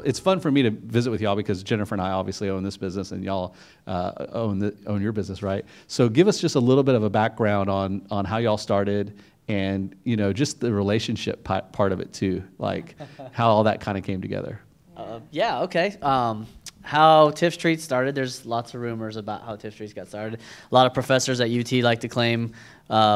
it's fun for me to visit with y'all because Jennifer and I obviously own this business, and y'all own your business, right? So give us just a little bit of a background on how y'all started, and just the relationship part of it too, like how all that kind of came together. Yeah, okay. How Tiff Street started, there's lots of rumors about how Tiff Street got started. A lot of professors at UT like to claim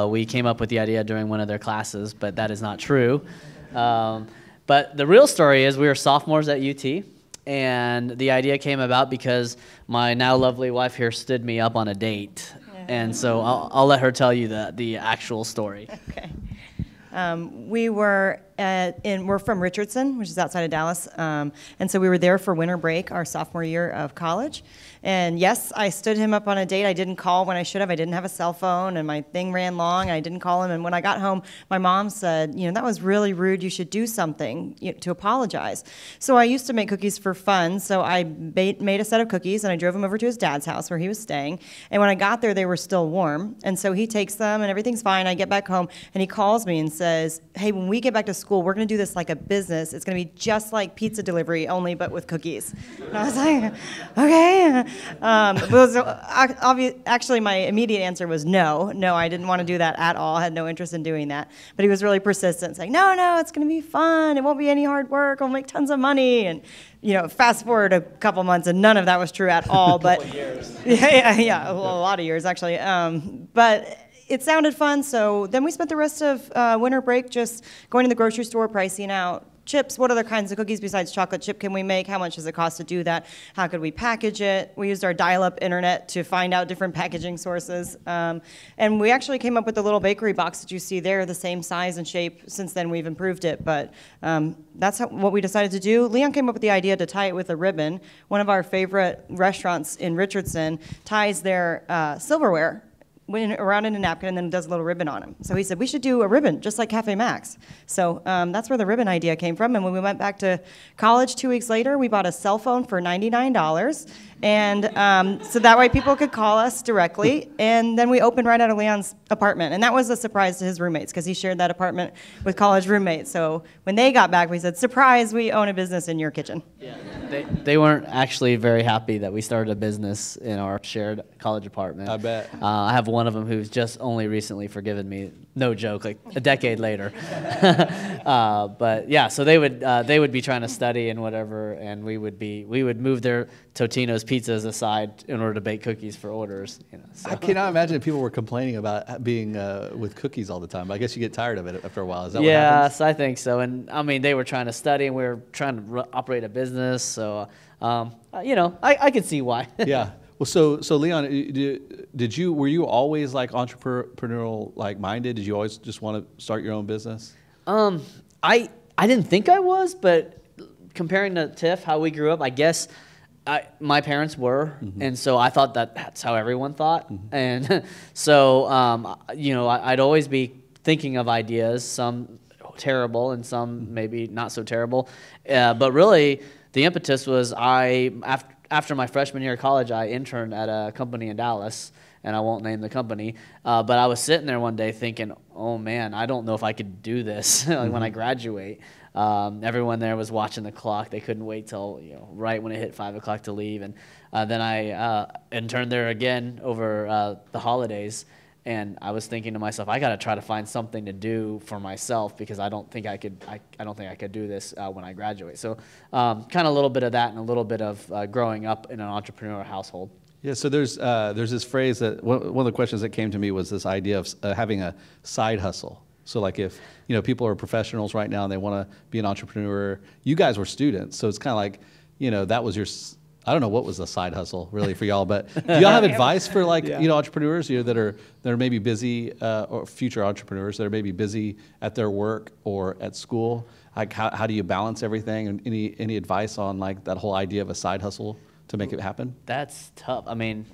we came up with the idea during one of their classes, but that is not true. But the real story is we were sophomores at UT, and the idea came about because my now lovely wife here stood me up on a date. And so I'll let her tell you the actual story. Okay. We're from Richardson, which is outside of Dallas, and so we were there for winter break, our sophomore year of college. And yes, I stood him up on a date. I didn't call when I should have. I didn't have a cell phone, and my thing ran long. I didn't call him. And when I got home, my mom said, that was really rude. You should do something to apologize. So I used to make cookies for fun. So I made a set of cookies, and I drove him over to his dad's house where he was staying. And when I got there, they were still warm. And so he takes them, and everything's fine. I get back home, and he calls me and says, hey, when we get back to school, we're going to do this like a business. It's going to be just like pizza delivery, only but with cookies. And I was like, okay. Actually, my immediate answer was no. No, I didn't want to do that at all. I had no interest in doing that. But he was really persistent, saying, no, it's going to be fun. It won't be any hard work. We'll make tons of money. And, fast forward a couple months, and none of that was true at all. But a couple years. Yeah, a lot of years, actually. But it sounded fun, so then we spent the rest of winter break just going to the grocery store, pricing out chips. What other kinds of cookies besides chocolate chip can we make? How much does it cost to do that? How could we package it? We used our dial-up internet to find out different packaging sources. And we actually came up with the little bakery box that you see there, the same size and shape. Since then, we've improved it, but that's what we decided to do. Leon came up with the idea to tie it with a ribbon. One of our favorite restaurants in Richardson ties their silverware around in a napkin and then does a little ribbon on them. So he said, we should do a ribbon, just like Cafe Max. So that's where the ribbon idea came from. And when we went back to college 2 weeks later, we bought a cell phone for $99. And so that way people could call us directly. And then we opened right out of Leon's apartment. And that was a surprise to his roommates because he shared that apartment with college roommates. So when they got back, we said, surprise, we own a business in your kitchen. Yeah. They weren't actually very happy that we started a business in our shared college apartment. I bet. I have one of them who's just only recently forgiven me. No joke, like a decade later. But yeah, so they would be trying to study and whatever, and we would move their Totino's pizzas aside in order to bake cookies for orders. So. I cannot imagine if people were complaining about being with cookies all the time. I guess you get tired of it after a while. Is that what happens? Yes, I think so. And I mean, they were trying to study, and we were trying to operate a business. So, I could see why. Yeah. Well, so Leon, were you always like entrepreneurial like minded? Did you always just want to start your own business? I didn't think I was, but comparing to Tiff, how we grew up, I guess my parents were, and so I thought that's how everyone thought, and so I'd always be thinking of ideas, some terrible and some maybe not so terrible, but really the impetus was after my freshman year of college, I interned at a company in Dallas, and I won't name the company, but I was sitting there one day thinking, oh man, I don't know if I could do this when I graduate. Everyone there was watching the clock. They couldn't wait till right when it hit 5 o'clock to leave, and then I interned there again over the holidays. And I was thinking to myself, I got to try to find something to do for myself because I don't think I could. I don't think I could do this when I graduate. So, kind of a little bit of that and a little bit of growing up in an entrepreneurial household. Yeah. So there's this phrase that one of the questions that came to me was this idea of having a side hustle. So like if people are professionals right now and they want to be an entrepreneur, you guys were students, so it's kind of like that was your. I don't know what was the side hustle really for y'all, but do y'all have advice for like entrepreneurs that are maybe busy or future entrepreneurs that are maybe busy at their work or at school? Like how do you balance everything? And any advice on like that whole idea of a side hustle to make it happen? That's tough. I mean.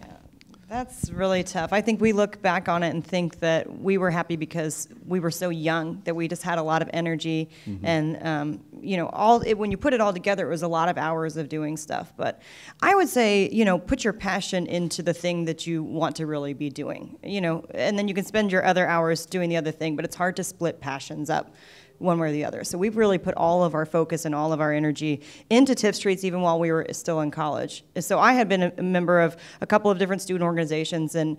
That's really tough. I think we look back on it and think that we were happy because we were so young, that we just had a lot of energy and when you put it all together, it was a lot of hours of doing stuff. But I would say, put your passion into the thing that you want to really be doing, and then you can spend your other hours doing the other thing, but it's hard to split passions up one way or the other. So we've really put all of our focus and all of our energy into Tiff Streets even while we were still in college. So I had been a member of a couple of different student organizations, and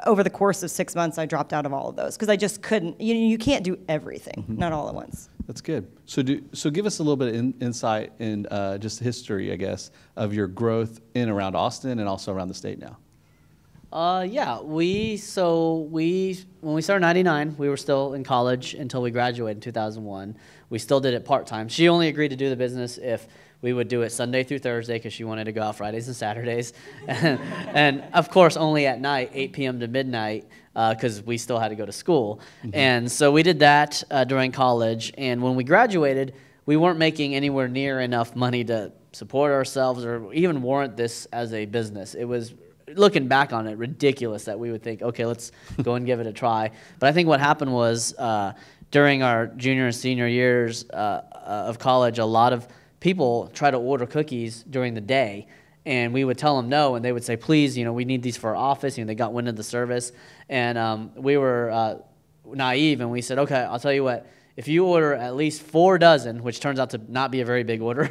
over the course of 6 months, I dropped out of all of those because I just couldn't. You can't do everything, not all at once. That's good. So give us a little bit of insight in just history, I guess, of your growth in around Austin and also around the state now. Yeah, when we started in 99, we were still in college until we graduated in 2001. We still did it part-time. She only agreed to do the business if we would do it Sunday through Thursday because she wanted to go out Fridays and Saturdays. And of course, only at night, 8 p.m. to midnight, because we still had to go to school. Mm-hmm. And so we did that during college. And when we graduated, we weren't making anywhere near enough money to support ourselves or even warrant this as a business. It was, looking back on it, ridiculous that we would think, okay, let's go and give it a try. But I think what happened was during our junior and senior years of college, a lot of people try to order cookies during the day, and we would tell them no, and they would say, please, we need these for our office. They got wind of the service, and we were naive, and we said, okay, I'll tell you what. If you order at least 4 dozen, which turns out to not be a very big order,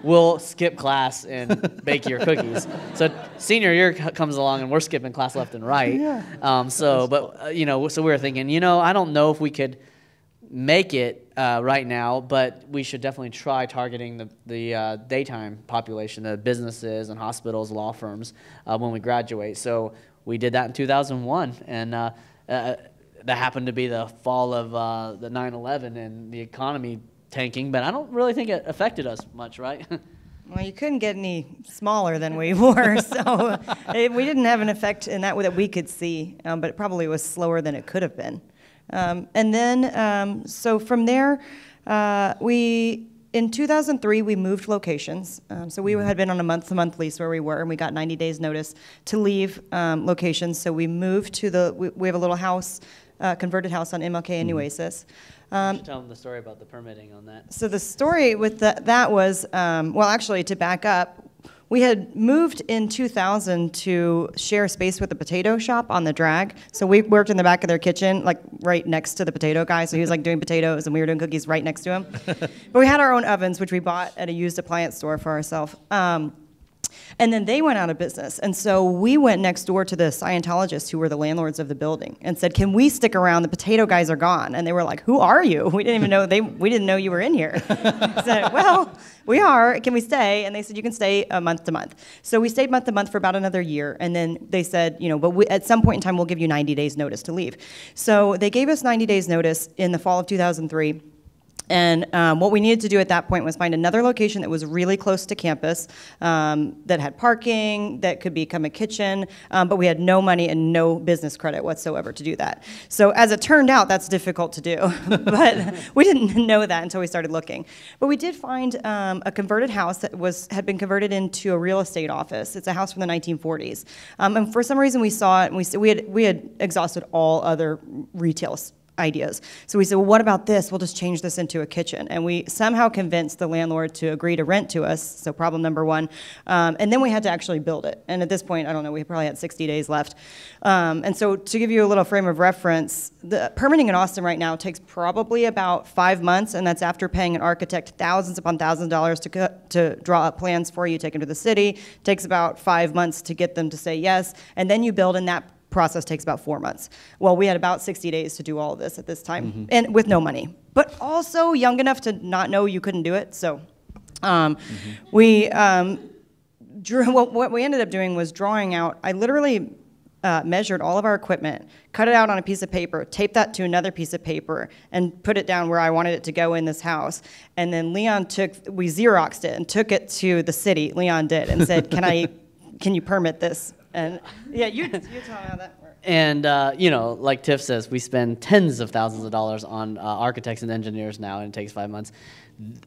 we'll skip class and bake your cookies. So senior year comes along and we're skipping class left and right. Yeah. So we were thinking, I don't know if we could make it right now, but we should definitely try targeting the daytime population, the businesses and hospitals, law firms, when we graduate. So we did that in 2001, and that happened to be the fall of the 9/11 and the economy tanking, but I don't really think it affected us much, right? Well, you couldn't get any smaller than we were, so we didn't have an effect in that way that we could see, but it probably was slower than it could have been. And then, so from there, in 2003, we moved locations. So we had been on a month-to-month lease where we were, and we got 90 days notice to leave locations. So we moved to we have a little house, converted house on MLK and Nueces. You should tell them the story about the permitting on that. So the story with that was, well, actually, to back up, we had moved in 2000 to share space with the potato shop on the drag. So we worked in the back of their kitchen, like right next to the potato guy. So he was like doing potatoes and we were doing cookies right next to him. But we had our own ovens, which we bought at a used appliance store for ourselves. And then they went out of business. And so we went next door to the Scientologists who were the landlords of the building and said, can we stick around? The potato guys are gone. And they were like, who are you? We didn't even know we didn't know you were in here. I said, well, we are. Can we stay? And they said, you can stay month to month. So we stayed month to month for about another year. And then they said, but at some point in time, we'll give you 90 days notice to leave. So they gave us 90 days notice in the fall of 2003. And what we needed to do at that point was find another location that was really close to campus, that had parking, that could become a kitchen, but we had no money and no business credit whatsoever to do that. So as it turned out, that's difficult to do, but we didn't know that until we started looking. But we did find a converted house that had been converted into a real estate office. It's a house from the 1940s. And for some reason we saw it, and we had exhausted all other retail ideas. So we said, well, what about this? We'll just change this into a kitchen. And we somehow convinced the landlord to agree to rent to us, so problem number one. And then we had to actually build it. And at this point, I don't know, we probably had 60 days left. And so to give you a little frame of reference, the permitting in Austin right now takes probably about 5 months, and that's after paying an architect thousands upon thousands of dollars to draw up plans for you, take them to the city. It takes about 5 months to get them to say yes, and then you build, and that process takes about 4 months. Well, we had about 60 days to do all of this at this time, and with no money, but also young enough to not know you couldn't do it. So we drew. What we ended up doing was drawing out. I literally measured all of our equipment, cut it out on a piece of paper, taped that to another piece of paper, and put it down where I wanted it to go in this house. And then we Xeroxed it and took it to the city. Leon did, and said, "Can you permit this?" And yeah, you tell me how that works. And like Tiff says, we spend tens of thousands of dollars on architects and engineers now, and it takes 5 months.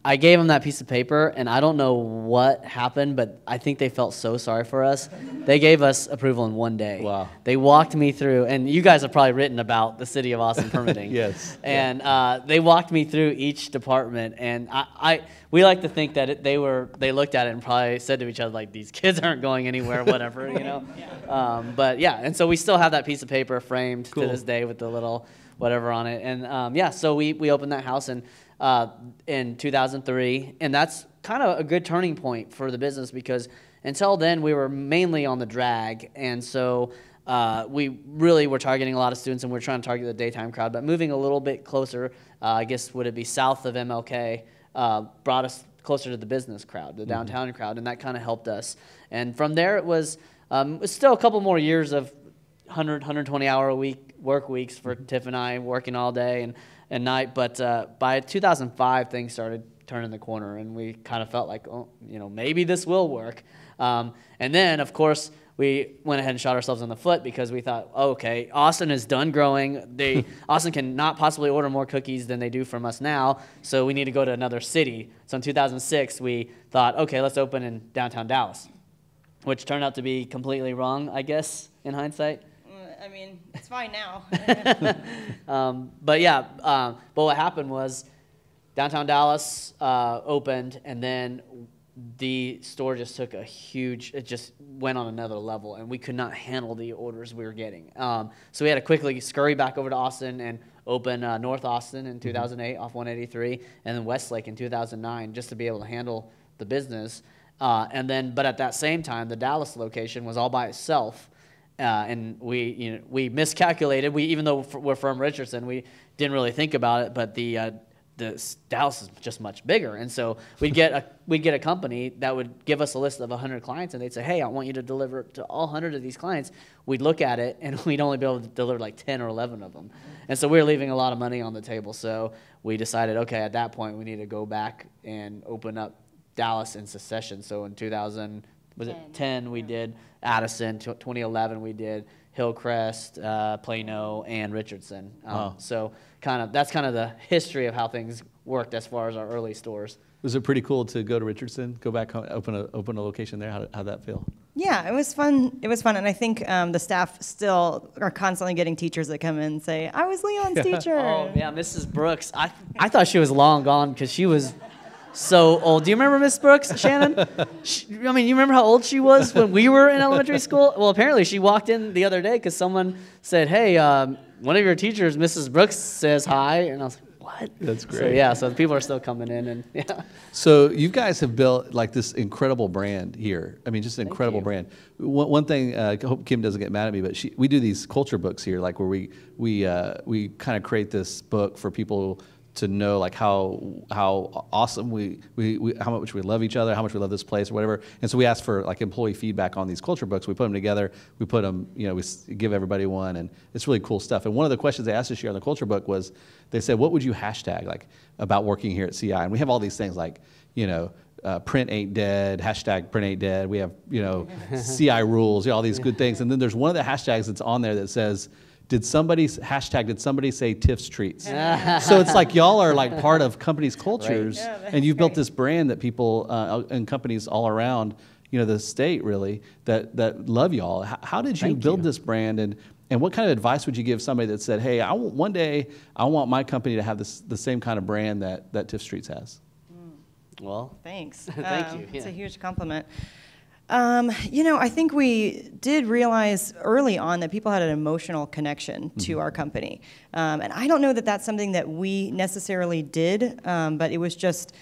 I gave them that piece of paper, and I don't know what happened, but I think they felt so sorry for us. They gave us approval in 1 day. Wow. They walked me through, and you guys have probably written about the city of Austin permitting. Yes. And they walked me through each department, and we like to think that they looked at it and probably said to each other, like, these kids aren't going anywhere, whatever, you know. But yeah, and so we still have that piece of paper framed to this day with the little whatever on it. And yeah, so we opened that house in 2003, and that's kind of a good turning point for the business, because until then we were mainly on the drag, and so we really were targeting a lot of students, and we're trying to target the daytime crowd, but moving a little bit closer, I guess would it be south of MLK, brought us closer to the business crowd, the downtown crowd, and that kind of helped us. And from there it was still a couple more years of 120 hour a week work weeks for Tiff and I, working all day and night. But by 2005, things started turning the corner, and we kind of felt like, oh, you know, maybe this will work. And then, of course, we went ahead and shot ourselves in the foot, because we thought, oh, okay, Austin is done growing. Austin can not possibly order more cookies than they do from us now, so we need to go to another city. So in 2006, we thought, okay, let's open in downtown Dallas, which turned out to be completely wrong, I guess, in hindsight. I mean, it's fine now. But yeah, but what happened was downtown Dallas opened, and then the store just took it just went on another level, and we could not handle the orders we were getting. So we had to quickly scurry back over to Austin and open North Austin in 2008 off 183, and then Westlake in 2009, just to be able to handle the business. But at that same time, the Dallas location was all by itself. And we miscalculated. Even though we're from Richardson, we didn't really think about it. But the Dallas is just much bigger, and so we'd get a company that would give us a list of 100 clients, and they'd say, "Hey, I want you to deliver to all 100 of these clients." We'd look at it, and we'd only be able to deliver like 10 or 11 of them, and so we were leaving a lot of money on the table. So we decided, okay, at that point, we need to go back and open up Dallas in succession. So in 2010 we did Addison. 2011 we did Hillcrest, Plano, and Richardson. Wow. So that's kind of the history of how things worked as far as our early stores. Was it pretty cool to go to Richardson, go back home, open a location there? How'd that feel? Yeah, it was fun. It was fun, and I think the staff still are constantly getting teachers that come in and say, "I was Leon's teacher." Oh yeah, Mrs. Brooks. I thought she was long gone, because she was so old. Do you remember Miss Brooks, Shannon? You remember how old she was when we were in elementary school? Well, apparently she walked in the other day because someone said, "Hey, one of your teachers, Mrs. Brooks, says hi," and I was like, "What?" That's great. So yeah, so people are still coming in, and yeah. So you guys have built like this incredible brand here. I mean, just an incredible brand. One thing, I hope Kim doesn't get mad at me, but we do these culture books here, like where we kind of create this book for people to know like how awesome how much we love each other, how much we love this place or whatever. And so we ask for like employee feedback on these culture books. We put them together, we put them, we give everybody one, and it's really cool stuff. And one of the questions they asked this year on the culture book was, they said, what would you hashtag like about working here at CI? And we have all these things like, print ain't dead, hashtag print ain't dead. We have, CI rules, all these good things. And then there's one of the hashtags that's on there that says, did somebody say Tiff's Treats? So it's like y'all are like part of companies' cultures, Right. Yeah, and you've built this brand that people and companies all around, the state really, that love y'all. How did you build this brand, and what kind of advice would you give somebody that said, hey, one day I want my company to have the same kind of brand that Tiff's Treats has? Well, Thanks. Thank you. It's a huge compliment. I think we did realize early on that people had an emotional connection to our company. And I don't know that that's something that we necessarily did, but it was just,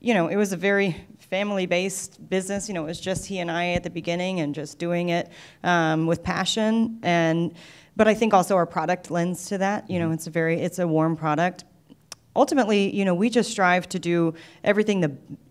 it was a very family-based business. It was just he and I at the beginning and just doing it with passion. But I think also our product lends to that. It's a warm product. Ultimately, we just strive to do everything the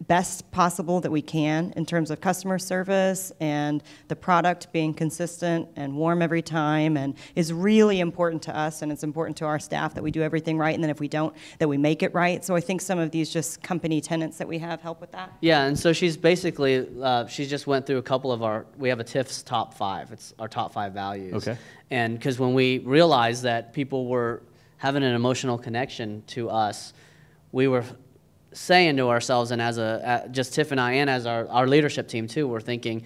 best possible that we can in terms of customer service and the product being consistent and warm every time, and is really important to us, and it's important to our staff that we do everything right, and then if we don't, that we make it right. So I think some of these just company tenets that we have help with that. Yeah, and so she's basically, she just went through a couple of we have a Tiff's top 5. It's our top 5 values. Okay. And because when we realized that people were having an emotional connection to us, we were saying to ourselves, and just Tiff and I, and as our leadership team too, we're thinking,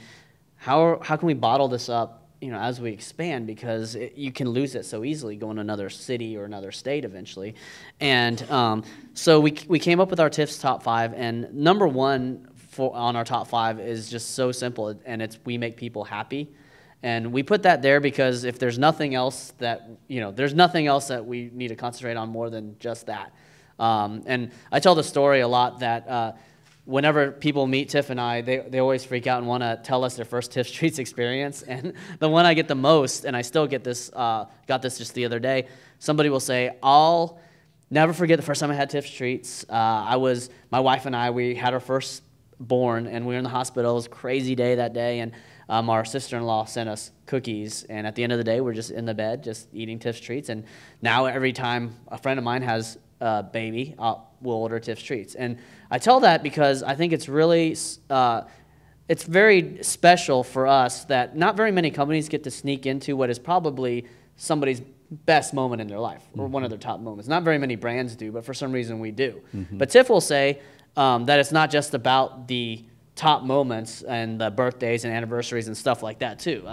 how can we bottle this up, as we expand, because you can lose it so easily going to another city or another state eventually. And so we came up with our Tiff's top 5, and number 1 on our top 5 is just so simple, and it's we make people happy. And we put that there because if there's nothing else that, there's nothing else that we need to concentrate on more than just that. And I tell the story a lot that whenever people meet Tiff and I, they always freak out and want to tell us their first Tiff Streets experience. And the one I get the most, and I still get this, got this just the other day, somebody will say, I'll never forget the first time I had Tiff Streets. My wife and I, we had our first born, and we were in the hospital. It was a crazy day that day, and our sister-in-law sent us cookies, and at the end of the day, we're just in the bed, just eating Tiff's Treats. And now every time a friend of mine has a baby, we'll order Tiff's Treats. And I tell that because I think it's really, it's very special for us that not very many companies get to sneak into what is probably somebody's best moment in their life, or one of their top moments. Not very many brands do, but for some reason we do. But Tiff will say that it's not just about the top moments and the birthdays and anniversaries and stuff like that too.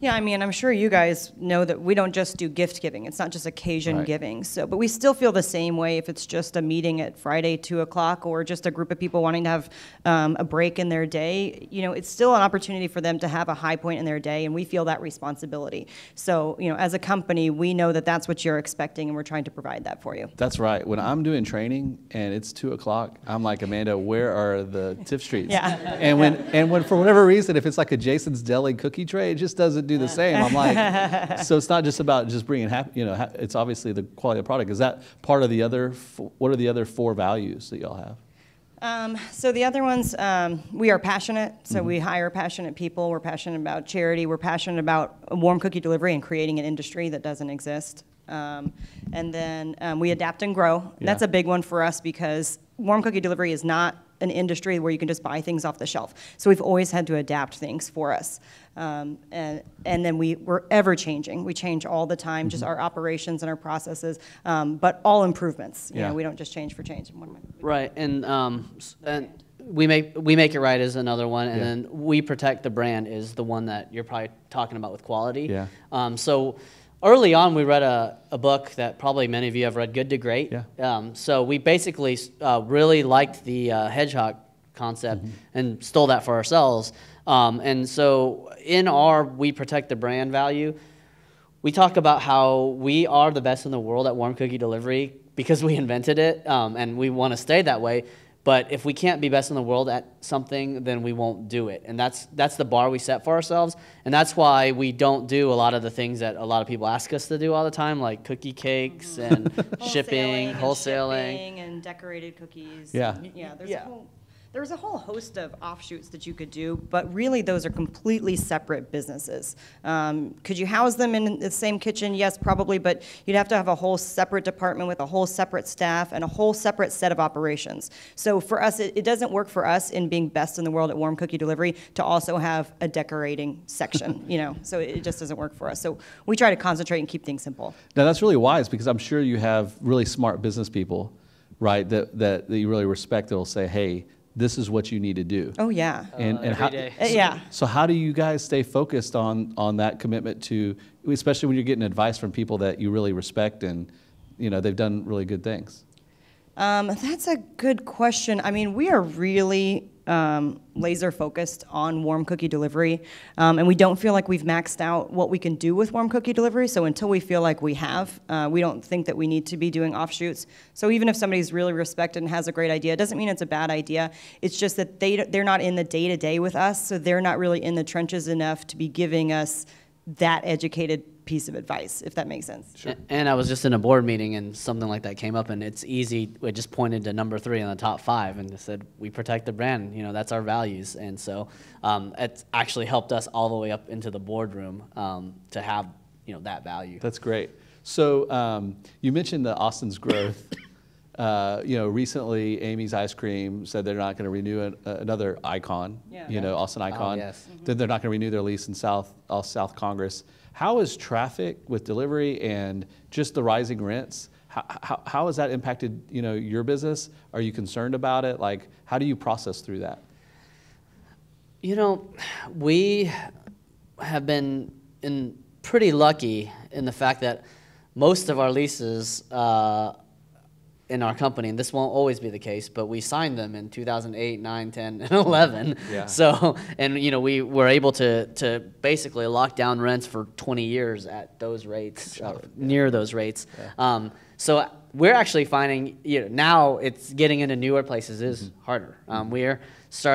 Yeah, I'm sure you guys know that we don't just do gift giving. It's not just occasion giving. But we still feel the same way if it's just a meeting at Friday, 2 o'clock, or just a group of people wanting to have a break in their day. It's still an opportunity for them to have a high point in their day, and we feel that responsibility. So, as a company, we know that that's what you're expecting, and we're trying to provide that for you. That's right. When I'm doing training and it's 2 o'clock, I'm like, Amanda, where are the Tiff Streets? Yeah. And when for whatever reason, if it's like a Jason's Deli cookie tray, it just doesn't do the same. I'm like, so it's not just about just bringing happy, it's obviously the quality of the product. Is that part of the other, what are the other 4 values that y'all have? So the other ones, we are passionate. So we hire passionate people. We're passionate about charity. We're passionate about warm cookie delivery and creating an industry that doesn't exist. And then we adapt and grow. Yeah. That's a big one for us because warm cookie delivery is not an industry where you can just buy things off the shelf. So we've always had to adapt things for us. And then we're ever changing. We change all the time, just our operations and our processes, but all improvements. We don't just change for change. Right, and we make it right is another one, and then we protect the brand is the one that you're probably talking about with quality. Yeah. So early on, we read a book that probably many of you have read, Good to Great. Yeah. So we basically really liked the hedgehog concept and stole that for ourselves. And so in our We Protect the Brand value, we talk about how we are the best in the world at warm cookie delivery because we invented it, and we want to stay that way. But if we can't be best in the world at something, then we won't do it. And that's the bar we set for ourselves. And that's why we don't do a lot of the things that a lot of people ask us to do all the time, like cookie cakes and shipping, wholesaling. And decorated cookies. Yeah. There's a whole host of offshoots that you could do, but really those are completely separate businesses. Could you house them in the same kitchen? Yes, probably, but you'd have to have a whole separate department with a whole separate staff and a whole separate set of operations. So for us, it doesn't work for us in being best in the world at warm cookie delivery to also have a decorating section, so it just doesn't work for us. So we try to concentrate and keep things simple. Now that's really wise because I'm sure you have really smart business people, right, that you really respect that will say, hey, this is what you need to do. Oh, yeah. And every how, day. Yeah. So how do you guys stay focused on that commitment to, especially when you're getting advice from people that you really respect and, they've done really good things? That's a good question. We are really laser focused on warm cookie delivery, and we don't feel like we've maxed out what we can do with warm cookie delivery. So until we feel like we have, we don't think that we need to be doing offshoots. So even if somebody's really respected and has a great idea, it doesn't mean it's a bad idea. It's just that they're not in the day-to-day with us, so they're not really in the trenches enough to be giving us that educated piece of advice, if that makes sense. Sure. And I was just in a board meeting and something like that came up, and it's easy. We just pointed to number 3 in the top 5 and just said, we protect the brand, that's our values. And so it's actually helped us all the way up into the boardroom to have, that value. That's great. So you mentioned the Austin's growth. Recently Amy's Ice Cream said they're not going to renew another icon, Austin Icon. Oh, yes. They're not going to renew their lease in South Congress. How is traffic with delivery and just the rising rents? How has that impacted, your business? Are you concerned about it? Like, how do you process through that? We have been pretty lucky in the fact that most of our leases in our company, and this won't always be the case, but we signed them in 2008, 9, 10, and 11. Yeah. So, and we were able to basically lock down rents for 20 years at those rates, near those rates. Yeah. So we're actually finding, now it's getting into newer places is harder. We're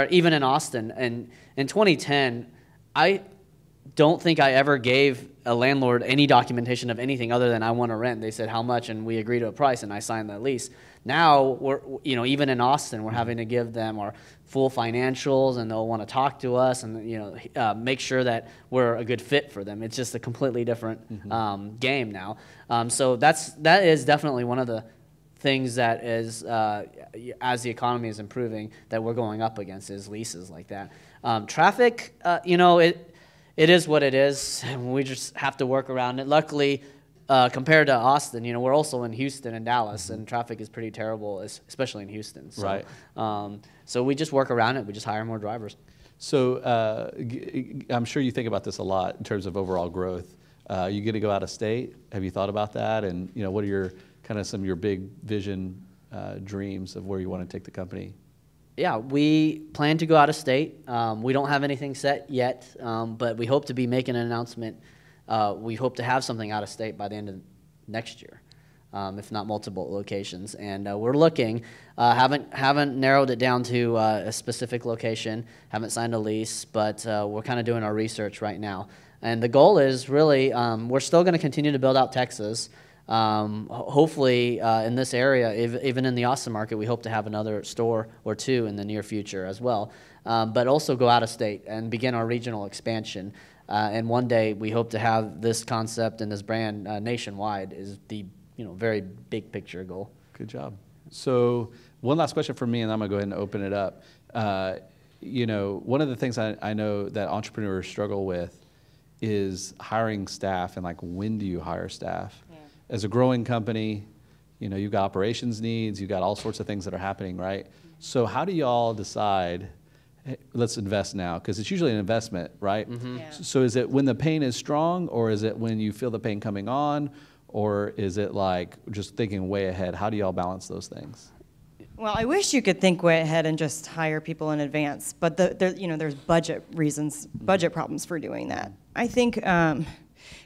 even in Austin, and in 2010, I don't think I ever gave a landlord any documentation of anything other than I want to rent. They said how much, and we agreed to a price, and I signed that lease. Now we're, even in Austin, we're having to give them our full financials, and they'll want to talk to us, and make sure that we're a good fit for them. It's just a completely different game now. So that is definitely one of the things that is, as the economy is improving, that we're going up against is leases like that. Traffic, it is what it is, and we just have to work around it. Luckily, compared to Austin, we're also in Houston and Dallas, and traffic is pretty terrible, especially in Houston. So, right. So we just work around it. We just hire more drivers. So I'm sure you think about this a lot in terms of overall growth. You get to go out of state. Have you thought about that? And what are some of your big vision dreams of where you want to take the company? Yeah, we plan to go out of state. We don't have anything set yet, but we hope to be making an announcement. We hope to have something out of state by the end of next year, if not multiple locations. And we're looking, haven't narrowed it down to a specific location, haven't signed a lease, but we're kind of doing our research right now. And the goal is really, we're still going to continue to build out Texas. Hopefully in this area, even in the Austin market, we hope to have another store or two in the near future as well. But also go out of state and begin our regional expansion. And one day we hope to have this concept and this brand nationwide is the very big picture goal. Good job. So one last question for me, and I'm gonna go ahead and open it up. One of the things I know that entrepreneurs struggle with is hiring staff, and when do you hire staff? Yeah. As a growing company, you've got operations needs, you've got all sorts of things that are happening, right? Mm-hmm. So how do y'all decide, hey, let's invest now? Because it's usually an investment, right? Mm-hmm. Yeah. So is it when the pain is strong, or is it when you feel the pain coming on, or is it just thinking way ahead? How do y'all balance those things? Well, I wish you could think way ahead and just hire people in advance, but there's budget reasons, budget problems for doing that. I think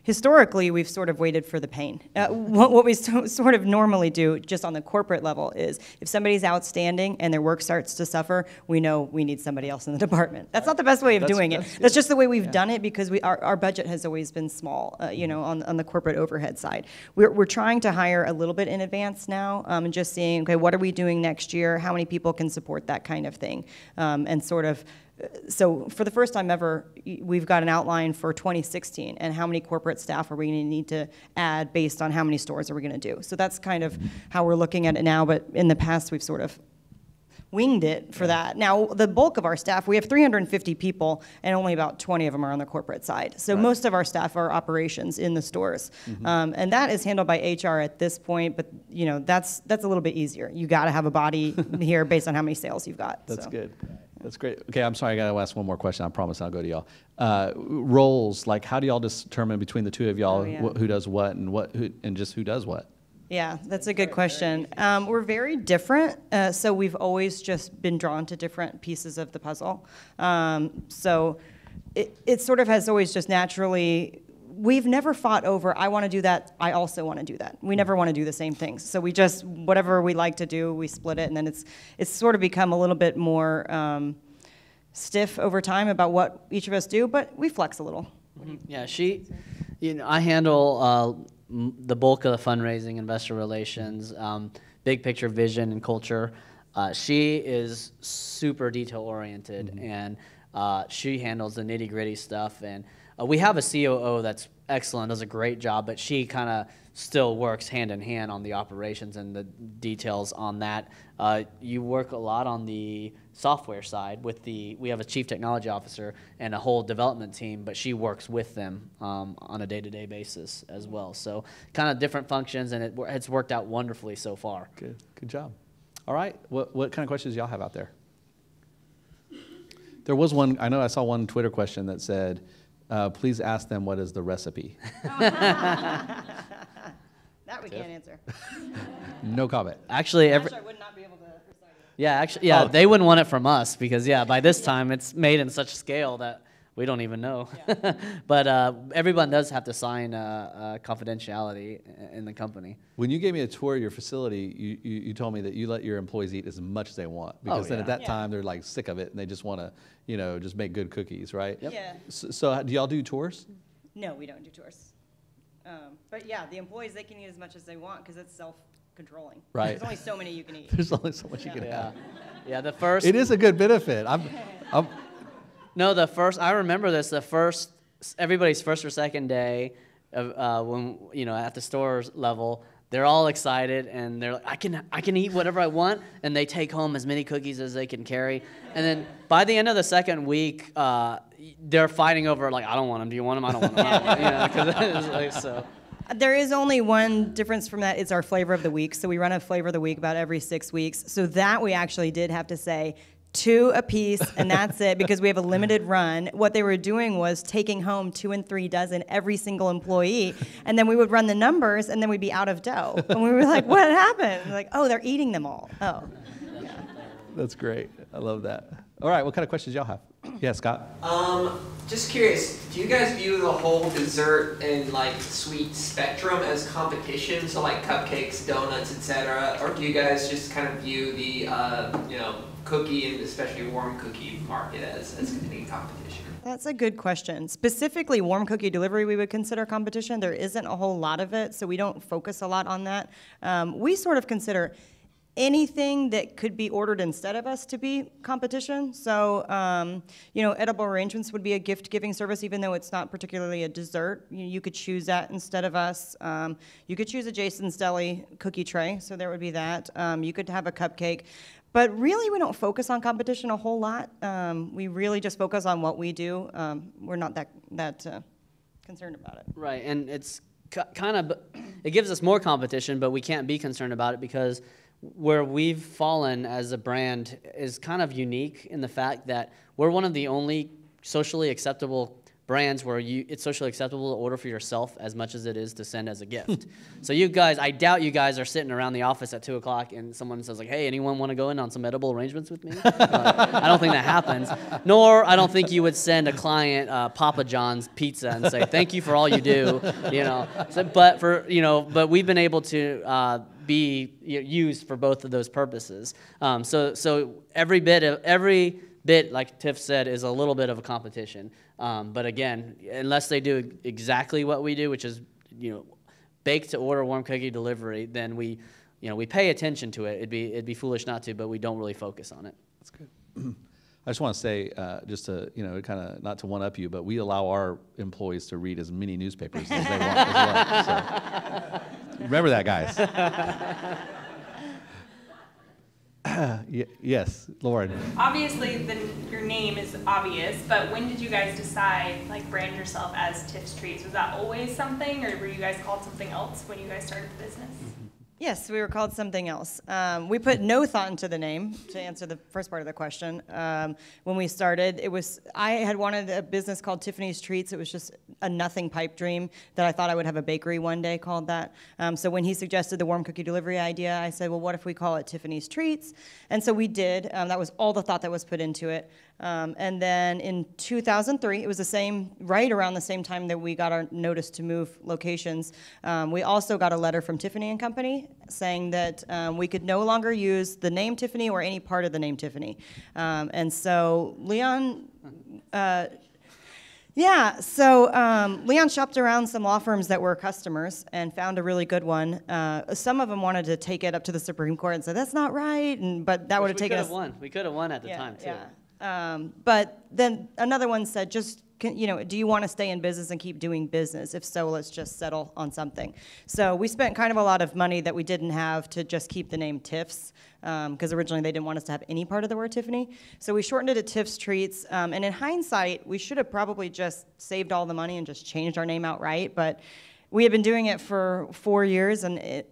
historically we've sort of waited for the pain. What we sort of normally do, just on the corporate level, is if somebody's outstanding and their work starts to suffer, we know we need somebody else in the department. That's not the best way of doing it. That's just the way we've done it, because our budget has always been small, on the corporate overhead side. We're trying to hire a little bit in advance now, and just seeing, okay, what are we doing next year? How many people can support that kind of thing? And sort of, so for the first time ever, we've got an outline for 2016 and how many corporate staff are we going to need to add based on how many stores are we going to do. So that's kind of how we're looking at it now, but in the past we've sort of winged it for that. Now, the bulk of our staff, we have 350 people, and only about 20 of them are on the corporate side. So most of our staff are operations in the stores. Mm-hmm. And that is handled by HR at this point, but that's a little bit easier. You got to have a body here based on how many sales you've got. That's good. That's great. Okay, I'm sorry, I got to ask one more question. I promise I'll go to y'all. Roles, how do y'all determine between the two of y'all who does what and just who does what? Yeah, that's a good question. We're very different, so we've always just been drawn to different pieces of the puzzle. So it sort of has always just naturally, we've never fought over, I want to do that, I also want to do that. We never want to do the same things. So we just, whatever we like to do, we split it, and then it's sort of become a little bit more stiff over time about what each of us do, but we flex a little. Yeah, I handle the bulk of the fundraising, investor relations, big picture vision and culture. She is super detail oriented, and she handles the nitty gritty stuff. And We have a COO that's excellent, does a great job, but she kind of still works hand in hand on the operations and the details on that. You work a lot on the software side we have a chief technology officer and a whole development team, but she works with them on a day-to-day basis as well. So kind of different functions, and it's worked out wonderfully so far. Good job. All right, what kind of questions y'all have out there? There was one, I know I saw one Twitter question that said, please ask them what is the recipe. That we can't answer. No comment. Actually, I would not be able to recite it. Yeah, actually, they wouldn't want it from us because, by this time it's made in such scale that we don't even know. Yeah. But everyone does have to sign confidentiality in the company. When you gave me a tour of your facility, you told me that you let your employees eat as much as they want because then at that time they're like sick of it and they just want to, just make good cookies, right? Yep. Yeah. So do y'all do tours? No, we don't do tours. But the employees, they can eat as much as they want because it's self-controlling. Right. There's only so many you can eat. There's only so much you can have. Yeah, the first. It is a good benefit. No, I remember this, everybody's first or second day of when, at the store level, they're all excited and they're like, I can eat whatever I want, and they take home as many cookies as they can carry. And then by the end of the second week, they're fighting over, like, I don't want them, do you want them? I don't want them. I don't want them. 'Cause it's like, so. There is only one difference from that. It's our flavor of the week. So we run a flavor of the week about every 6 weeks. So that we actually did have to say, 2 a piece, and that's it, because we have a limited run. What they were doing was taking home 2 and 3 dozen every single employee, and then we would run the numbers, and then we'd be out of dough. And we were like, what happened? Like, oh, they're eating them all. Oh. Yeah. That's great. I love that. All right, what kind of questions y'all have? Yeah, Scott? Just curious, do you guys view the whole dessert and like sweet spectrum as competition? So like cupcakes, donuts, etc., or do you guys just kind of view the cookie and especially warm cookie market as any competition? That's a good question. Specifically, warm cookie delivery we would consider competition. There isn't a whole lot of it, so we don't focus a lot on that. We sort of consider anything that could be ordered instead of us to be competition. So, edible arrangements would be a gift-giving service, even though it's not particularly a dessert. You could choose that instead of us. You could choose a Jason's Deli cookie tray, so there would be that. You could have a cupcake. But really, we don't focus on competition a whole lot. We really just focus on what we do. We're not that concerned about it. Right, and it's it gives us more competition, but we can't be concerned about it because where we've fallen as a brand is kind of unique in the fact that we're one of the only socially acceptable brands where it's socially acceptable to order for yourself as much as it is to send as a gift. So you guys, I doubt you guys are sitting around the office at 2 o'clock and someone says like, hey, anyone want to go in on some edible arrangements with me? I don't think that happens. Nor I don't think you would send a client Papa John's pizza and say, thank you for all you do, So, but we've been able to be used for both of those purposes. So every bit, like Tiff said, is a little bit of a competition. But again, unless they do exactly what we do, which is, bake to order, warm cookie delivery, then we pay attention to it. It'd be foolish not to, but we don't really focus on it. That's good. I just want to say, just to, kind of not to one-up you, but we allow our employees to read as many newspapers as they want as well. So remember that, guys. Yes, Lauren. Obviously, your name is obvious, but when did you guys decide, brand yourself as Tiff's Treats? Was that always something, or were you guys called something else when you guys started the business? Yes, we were called something else. We put no thought into the name, to answer the first part of the question. When we started, I had wanted a business called Tiffany's Treats. It was just a nothing pipe dream that I thought I would have a bakery one day called that. So when he suggested the warm cookie delivery idea, I said, well, what if we call it Tiffany's Treats? And so we did. That was all the thought that was put into it. And then in 2003, it was right around the same time that we got our notice to move locations. We also got a letter from Tiffany and Company saying that we could no longer use the name Tiffany or any part of the name Tiffany. And so Leon, Leon shopped around some law firms that were customers and found a really good one. Some of them wanted to take it up to the Supreme Court and say, that's not right, but that would have taken us... We could have won at the time, too. Yeah. But then another one said, just do you want to stay in business and keep doing business? If so, let's just settle on something. So we spent kind of a lot of money that we didn't have to just keep the name Tiff's, because originally they didn't want us to have any part of the word Tiffany. So we shortened it to Tiff's Treats. And in hindsight, we should have probably just saved all the money and just changed our name outright. But we had been doing it for 4 years, and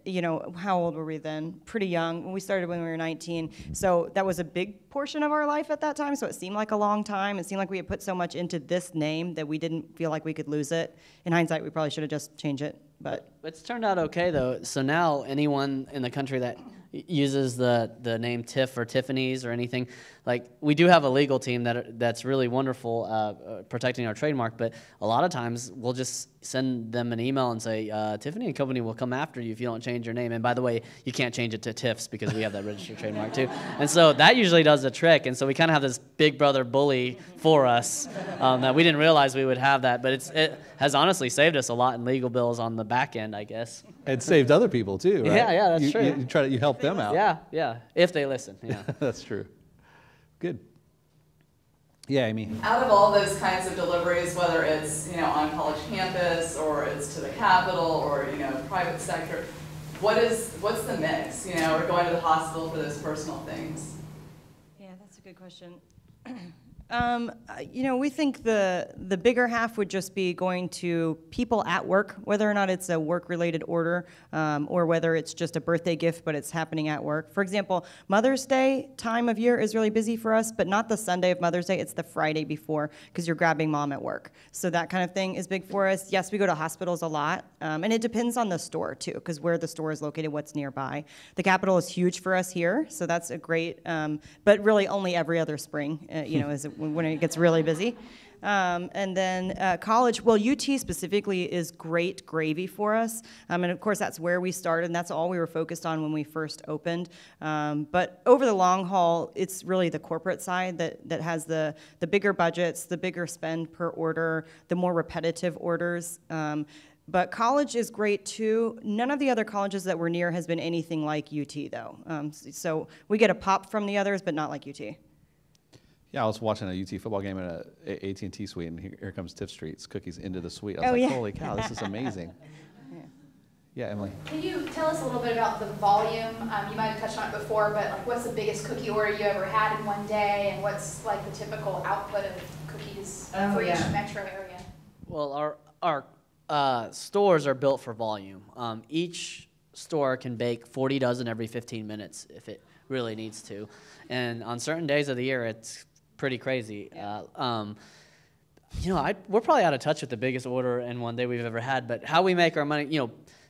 how old were we then? Pretty young. We started when we were 19, so that was a big portion of our life at that time, so it seemed like a long time. It seemed like we had put so much into this name that we didn't feel like we could lose it. In hindsight, we probably should have just changed it, but. It's turned out okay, though. So now anyone in the country that uses the name Tiff or Tiffany's or anything, like, we do have a legal team that's really wonderful protecting our trademark, but a lot of times we'll just send them an email and say, Tiffany and Company will come after you if you don't change your name. And by the way, you can't change it to Tiff's because we have that registered trademark too. And so that usually does the trick. And so we kind of have this big brother bully for us that we didn't realize we would have that. But it has honestly saved us a lot in legal bills on the back end, I guess. It saved other people too, right? Yeah, that's true. You help them out. Yeah, if they listen. Yeah. That's true. Good. Yeah, Amy. Out of all those kinds of deliveries, whether it's on college campus or it's to the Capitol or private sector, what's the mix? Or going to the hospital for those personal things. Yeah, that's a good question. We think the bigger half would just be going to people at work, whether or not it's a work-related order or whether it's just a birthday gift, but it's happening at work. For example, Mother's Day time of year is really busy for us, but not the Sunday of Mother's Day. It's the Friday before because you're grabbing mom at work. So that kind of thing is big for us. Yes, we go to hospitals a lot, and it depends on the store, too, because where the store is located, what's nearby. The Capitol is huge for us here, so that's a great, but really only every other spring, when it gets really busy. And then college, well, UT specifically is great gravy for us. And of course, that's where we started, and that's all we were focused on when we first opened. But over the long haul, it's really the corporate side that has the bigger budgets, the bigger spend per order, the more repetitive orders. But college is great too. None of the other colleges that we're near has been anything like UT, though. So we get a pop from the others, but not like UT. Yeah, I was watching a UT football game in a AT&T suite, and here comes Tiff Streets Cookies into the suite. I was like, holy cow, this is amazing. Yeah, Emily. Can you tell us a little bit about the volume? You might have touched on it before, but like, what's the biggest cookie order you ever had in one day, and what's like the typical output of cookies for each metro area? Well, our stores are built for volume. Each store can bake 40 dozen every 15 minutes if it really needs to, and on certain days of the year, it's pretty crazy. Yeah. We're probably out of touch with the biggest order in one day we've ever had, but how we make our money,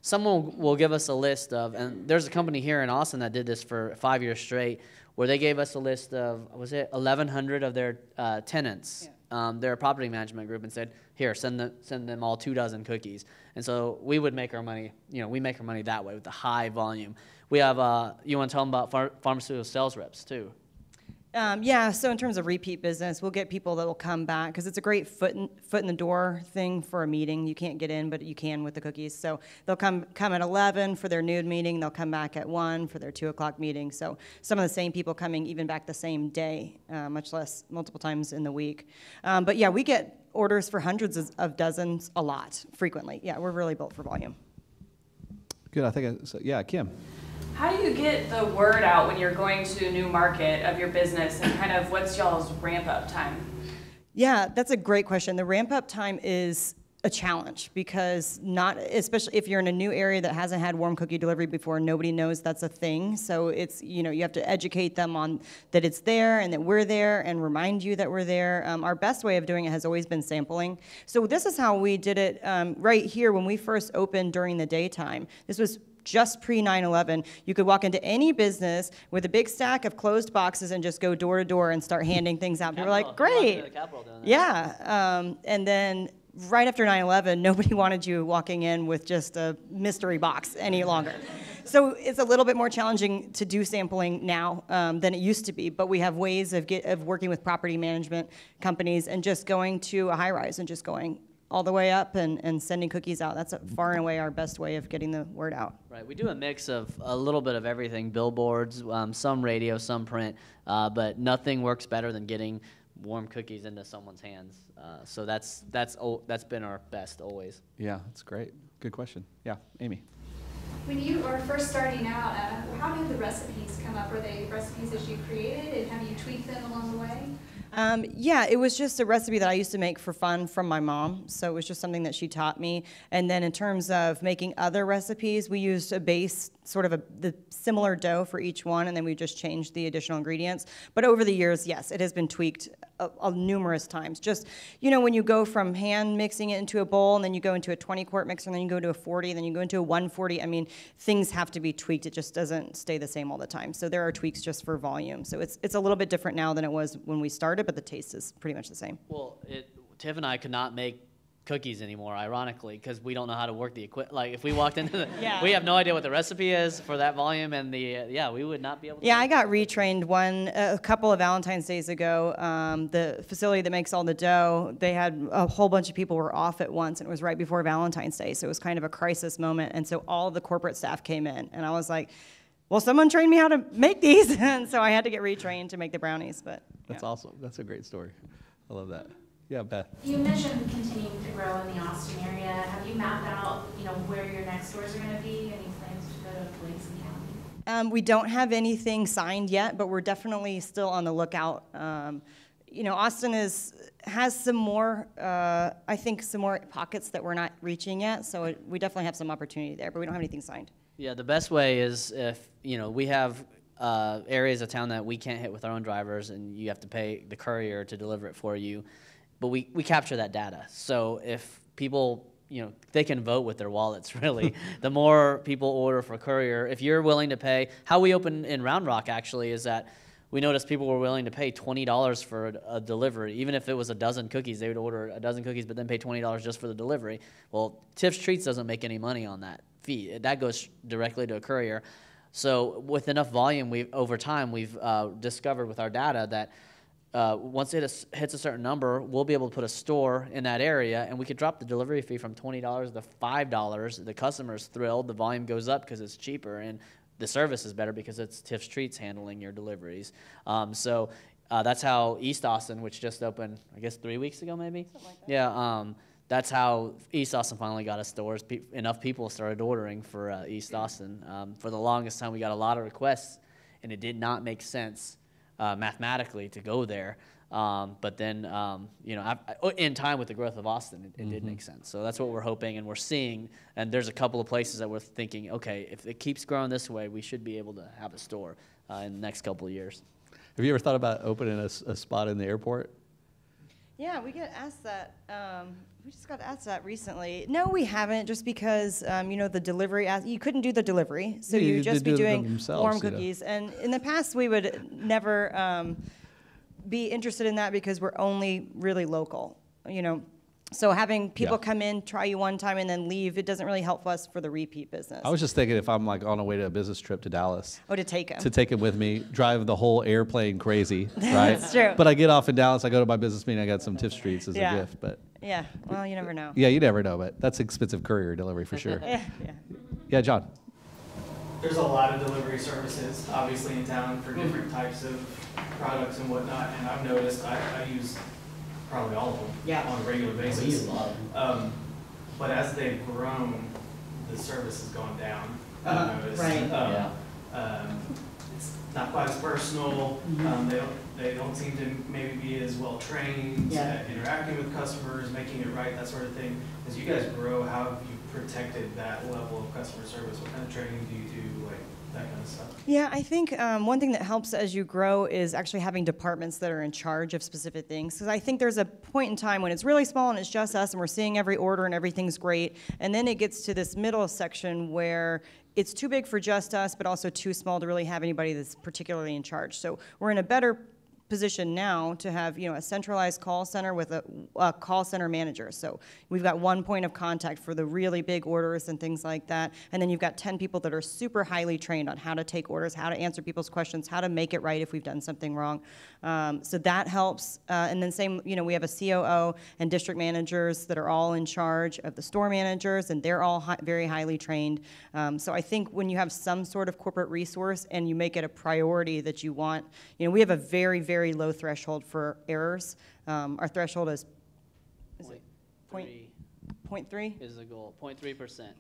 someone will give us a list of, and there's a company here in Austin that did this for 5 years straight, where they gave us a list of, 1,100 of their tenants, their property management group, and said, here, send them all 2 dozen cookies. And so we would make our money, we make our money that way with the high volume. We have, you want to tell them about pharmaceutical sales reps too? So in terms of repeat business, we'll get people that will come back because it's a great foot in the door thing for a meeting. You can't get in, but you can with the cookies. So they'll come at 11 for their noon meeting. They'll come back at 1 for their 2 o'clock meeting. So some of the same people coming even back the same day, much less multiple times in the week. But yeah, we get orders for hundreds of dozens a lot, frequently. Yeah, we're really built for volume. Good, I think, Kim. How do you get the word out when you're going to a new market of your business, and kind of what's y'all's ramp up time? Yeah, that's a great question. The ramp up time is a challenge because especially if you're in a new area that hasn't had warm cookie delivery before, nobody knows that's a thing. So it's, you have to educate them on that it's there and that we're there and remind you that we're there. Our best way of doing it has always been sampling. So this is how we did it right here when we first opened during the daytime. This was just pre-9/11, you could walk into any business with a big stack of closed boxes and just go door to door and start handing things out. People were like, great. Yeah. And then right after 9/11, nobody wanted you walking in with just a mystery box any longer. So it's a little bit more challenging to do sampling now than it used to be, but we have ways of working with property management companies and just going to a high-rise and just going all the way up and sending cookies out. That's far and away our best way of getting the word out. Right, we do a mix of a little bit of everything, billboards, some radio, some print, but nothing works better than getting warm cookies into someone's hands. So that's been our best always. Yeah, that's great. Good question. Yeah, Amy. When you were first starting out, how did the recipes come up? Were they recipes that you created, and have you tweaked them along the way? Yeah, it was just a recipe that I used to make for fun from my mom. So it was just something that she taught me. And then in terms of making other recipes, we used a base, sort of the similar dough for each one, and then we just changed the additional ingredients. But over the years, yes, it has been tweaked numerous times. Just, when you go from hand mixing it into a bowl, and then you go into a 20-quart mixer, and then you go to a 40, and then you go into a 140, I mean, things have to be tweaked. It just doesn't stay the same all the time. So there are tweaks just for volume. So it's a little bit different now than it was when we started, but the taste is pretty much the same. Well, Tiff and I could not make cookies anymore, ironically, because we don't know how to work the equipment. Like, if we walked into Yeah. we have no idea what the recipe is for that volume, and we would not be able to. Yeah, I got retrained a couple of Valentine's days ago. The facility that makes all the dough, they had a whole bunch of people were off at once, and it was right before Valentine's Day, so it was kind of a crisis moment. And so all of the corporate staff came in, and I was like, well, someone trained me how to make these, and so I had to get retrained to make the brownies. But That's awesome. That's a great story. I love that. Yeah, Beth. You mentioned continuing to grow in the Austin area. Have you mapped out, where your next stores are going to be? Any plans to go to Blakesley County? We don't have anything signed yet, but we're definitely still on the lookout. Austin has some more, I think, some more pockets that we're not reaching yet. So we definitely have some opportunity there, but we don't have anything signed. Yeah, the best way is if, we have areas of town that we can't hit with our own drivers, and you have to pay the courier to deliver it for you. But we capture that data. So if people, they can vote with their wallets, really. The more people order for courier, if you're willing to pay, how we open in Round Rock, actually, is that we noticed people were willing to pay $20 for a delivery. Even if it was a dozen cookies, they would order a dozen cookies, but then pay $20 just for the delivery. Well, Tiff's Treats doesn't make any money on that fee. That goes directly to a courier. So with enough volume, over time, we've discovered with our data that once it hits a certain number, we'll be able to put a store in that area, and we could drop the delivery fee from $20 to $5. The customer's thrilled. The volume goes up because it's cheaper, and the service is better because it's Tiff's Treats handling your deliveries. So that's how East Austin, which just opened, I guess, 3 weeks ago, maybe? Something like that. Yeah, that's how East Austin finally got us stores. Enough people started ordering for East Austin. For the longest time, we got a lot of requests, and it did not make sense mathematically to go there. But then, in time with the growth of Austin, it did make sense. So that's what we're hoping, and we're seeing. And there's a couple of places that we're thinking, okay, if it keeps growing this way, we should be able to have a store in the next couple of years. Have you ever thought about opening a spot in the airport? Yeah, we get asked that. We just got asked that recently. No, we haven't, just because, the delivery, you couldn't do the delivery, so Yeah, you'd just be do doing them themselves, warm cookies. And in the past, we would never be interested in that because we're only really local, So having people come in, try you one time, and then leave, it doesn't really help us for the repeat business. I was just thinking if I'm like on a way to a business trip to Dallas. Oh, to take them. To take them with me, drive the whole airplane crazy, right? That's true. But I get off in Dallas, I go to my business meeting, I got some Tiff Streets as a gift. But Yeah, well, you never know. yeah, you never know, but that's expensive courier delivery for sure. Yeah. Yeah, John. There's a lot of delivery services, obviously, in town for different types of products and whatnot, and I've noticed I use probably all of them on a regular basis. We use a lot of them. But as they've grown, the service has gone down. I've noticed. It's not quite as personal. They don't seem to maybe be as well trained at interacting with customers, making it right, that sort of thing. As you guys grow, how have you protected that level of customer service? What kind of training do you do, like that kind of stuff? Yeah, I think one thing that helps as you grow is actually having departments that are in charge of specific things. Because I think there's a point in time when it's really small and it's just us and we're seeing every order and everything's great. And then it gets to this middle section where it's too big for just us, but also too small to really have anybody that's particularly in charge. So we're in a better position now to have a centralized call center with a call center manager. So we've got one point of contact for the really big orders and things like that. And then you've got 10 people that are super highly trained on how to take orders, how to answer people's questions, how to make it right if we've done something wrong. So that helps. And then same, we have a COO and district managers that are all in charge of the store managers, and they're all very highly trained. So I think when you have some sort of corporate resource and you make it a priority that you want, we have a very, very very low threshold for errors. Our threshold is it 0.3? Is the goal, 0.3%.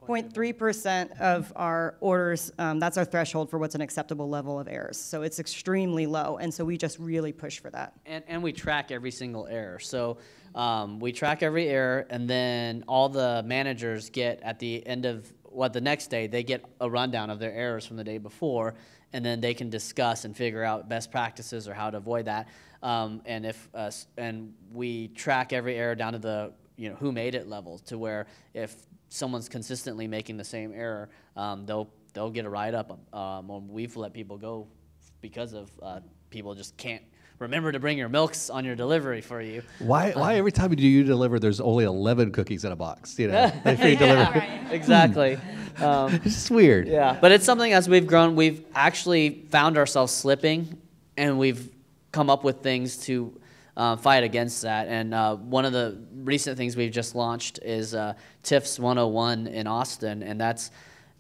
0.3% of our orders, that's our threshold for what's an acceptable level of errors. So it's extremely low, and so we just really push for that. And we track every single error. So we track every error, and then all the managers get at the end of the next day, they get a rundown of their errors from the day before, and then they can discuss and figure out best practices or how to avoid that. And we track every error down to the who made it level, to where if someone's consistently making the same error, they'll get a write-up. We've let people go because of people just can't remember to bring your milks on your delivery for you. Why every time you deliver, there's only 11 cookies in a box? They free deliver. Right. Exactly. It's just weird. Yeah, but it's something as we've grown, we've actually found ourselves slipping, and we've come up with things to fight against that. And one of the recent things we've just launched is Tiff's 101 in Austin, and that's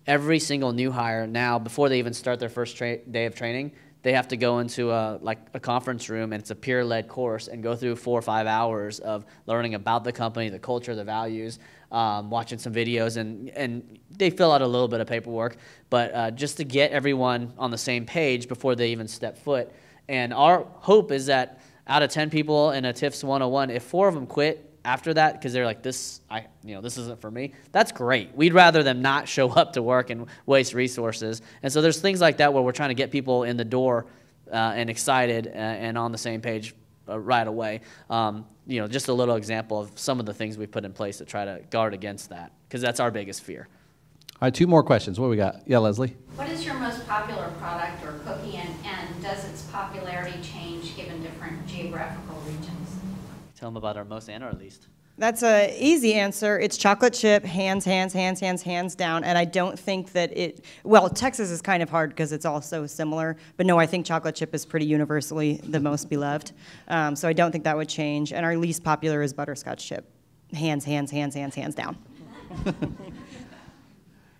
every single new hire now, before they even start their first day of training, they have to go into a conference room, and it's a peer-led course, and go through 4 or 5 hours of learning about the company, the culture, the values, watching some videos, and they fill out a little bit of paperwork, but just to get everyone on the same page before they even step foot. And our hope is that out of 10 people in a Tiff's 101, if 4 of them quit after that because they're like, this isn't for me, that's great. We'd rather them not show up to work and waste resources. And so there's things like that where we're trying to get people in the door and excited and on the same page right away. Just a little example of some of the things we've put in place to try to guard against that, because that's our biggest fear. All right, 2 more questions. What do we got? Yeah, Leslie? What is your most popular product or cookie, and does its popularity change given different geographical regions? Tell them about our most and our least. That's an easy answer. It's chocolate chip, hands down. And I don't think that Texas is kind of hard because it's all so similar. But no, I think chocolate chip is pretty universally the most beloved. So I don't think that would change. And our least popular is butterscotch chip. Hands down.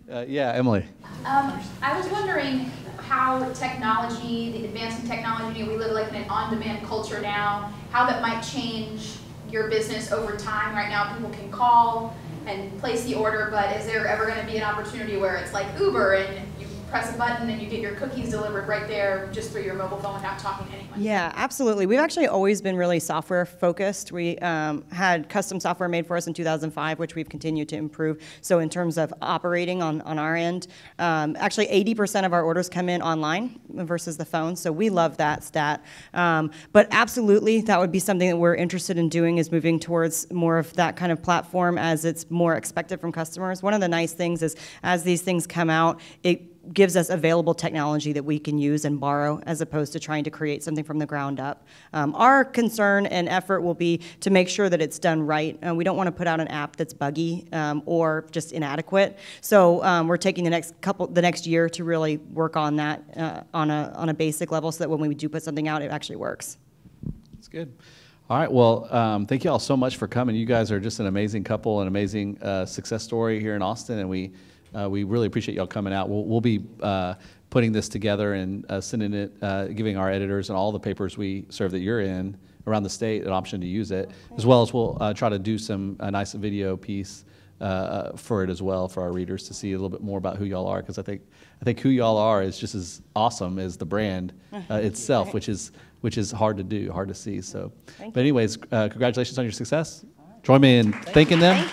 Yeah, Emily. I was wondering how technology, the advancing technology, we live like in an on-demand culture now, how that might change your business over time. Right now people can call and place the order, but is there ever going to be an opportunity where it's like Uber and you press a button and you get your cookies delivered right there just through your mobile phone without talking to anyone? Yeah, absolutely. We've actually always been really software focused. We had custom software made for us in 2005, which we've continued to improve. So in terms of operating on our end, actually 80% of our orders come in online versus the phone. So we love that stat. But absolutely, that would be something that we're interested in doing, is moving towards more of that kind of platform as it's more expected from customers. One of the nice things is as these things come out, it gives us available technology that we can use and borrow, as opposed to trying to create something from the ground up. Our concern and effort will be to make sure that it's done right. We don't want to put out an app that's buggy or just inadequate. So we're taking the next year to really work on that on a basic level, so that when we do put something out, it actually works. That's good. All right, well, thank you all so much for coming. You guys are just an amazing couple, an amazing success story here in Austin, and we really appreciate y'all coming out. We'll be putting this together and sending it, giving our editors and all the papers we serve that you're in around the state an option to use it, as well as we'll try to do a nice video piece for it as well, for our readers to see a little bit more about who y'all are, because I think who y'all are is just as awesome as the brand itself, which is hard to do, hard to see. So, but anyways, congratulations on your success. Join me in thanking them.